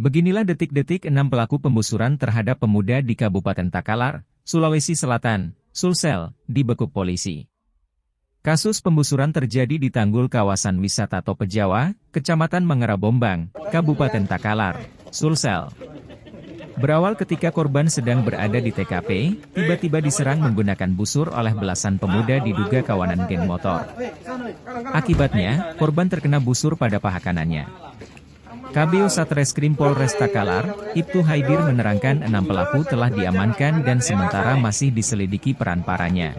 Beginilah detik-detik 6 pelaku pembusuran terhadap pemuda di Kabupaten Takalar, Sulawesi Selatan, Sulsel, dibekuk polisi. Kasus pembusuran terjadi di Tanggul kawasan wisata Tope Jawa, Kecamatan Mangarabombang, Kabupaten Takalar, Sulsel. Berawal ketika korban sedang berada di TKP, tiba-tiba diserang menggunakan busur oleh belasan pemuda diduga kawanan geng motor. Akibatnya, korban terkena busur pada paha kanannya. Kabio Satreskrim Polres Takalar, Ibtu Haidir menerangkan 6 pelaku telah diamankan dan sementara masih diselidiki peran paranya.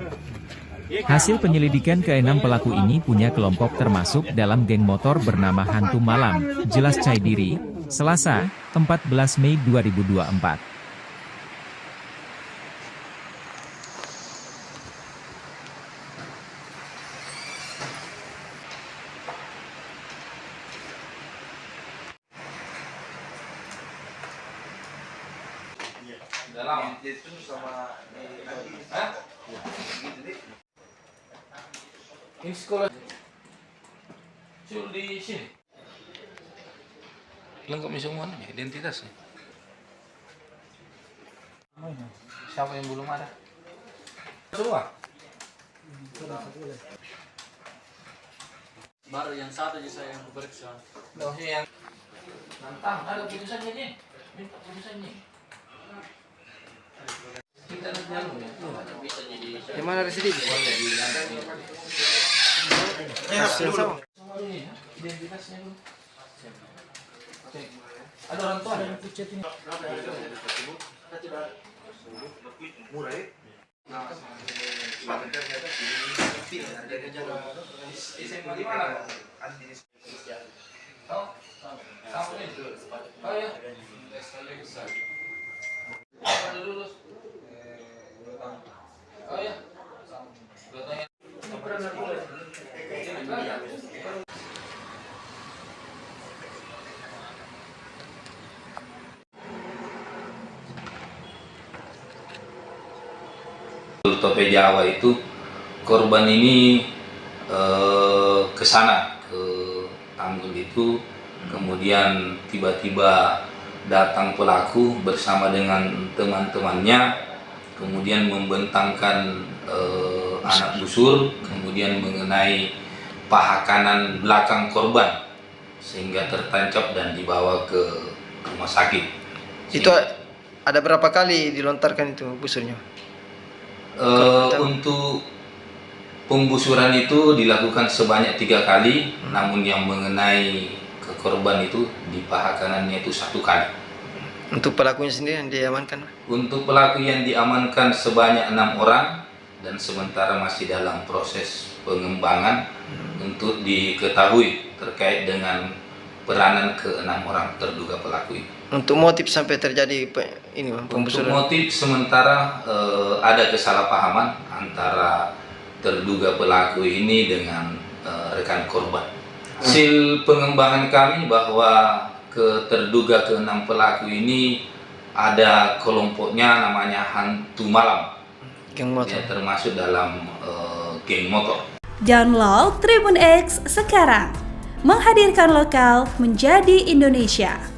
Hasil penyelidikan ke-6 pelaku ini punya kelompok termasuk dalam geng motor bernama Hantu Malam, jelas Caidiri, Selasa, 14 Mei 2024. Dalam itu sama ini sekolah di sini lengkap semuanya identitasnya. Siapa yang belum ada? Semua. Baru yang satu aja saya yang periksa. Yang nantang ada putusannya nih. Minta putusannya. Kita harus jalan ya. Bisa jadi. Di mana residik? Sama ini ya, identitasnya dulu. Cek. Ada orang tua yang chat ini. Murah ya? SMA di mana? Oh, sama itu. Oh ya. Ada lulus. Oh ya. Tope Jawa itu korban ini ke sana ke Tanggul itu, kemudian tiba-tiba datang pelaku bersama dengan teman-temannya, kemudian membentangkan anak busur, kemudian mengenai paha kanan belakang korban sehingga tertancap dan dibawa ke rumah sakit. Itu ada berapa kali dilontarkan itu busurnya? Untuk pembusuran itu dilakukan sebanyak 3 kali, namun yang mengenai ke korban itu di paha kanannya itu 1 kali. Untuk pelakunya sendiri yang diamankan? Untuk pelaku yang diamankan sebanyak 6 orang dan sementara masih dalam proses pengembangan untuk diketahui terkait dengan peranan ke-6 orang terduga pelaku itu. Untuk motif sampai terjadi ini Untuk pembusuran? motif sementara ada kesalahpahaman antara terduga pelaku ini dengan rekan korban. Hasil pengembangan kami bahwa terduga ke-6 pelaku ini ada kelompoknya namanya Hantu Malam, Geng motor. ya, termasuk dalam geng motor. Download Tribun X sekarang, menghadirkan lokal menjadi Indonesia.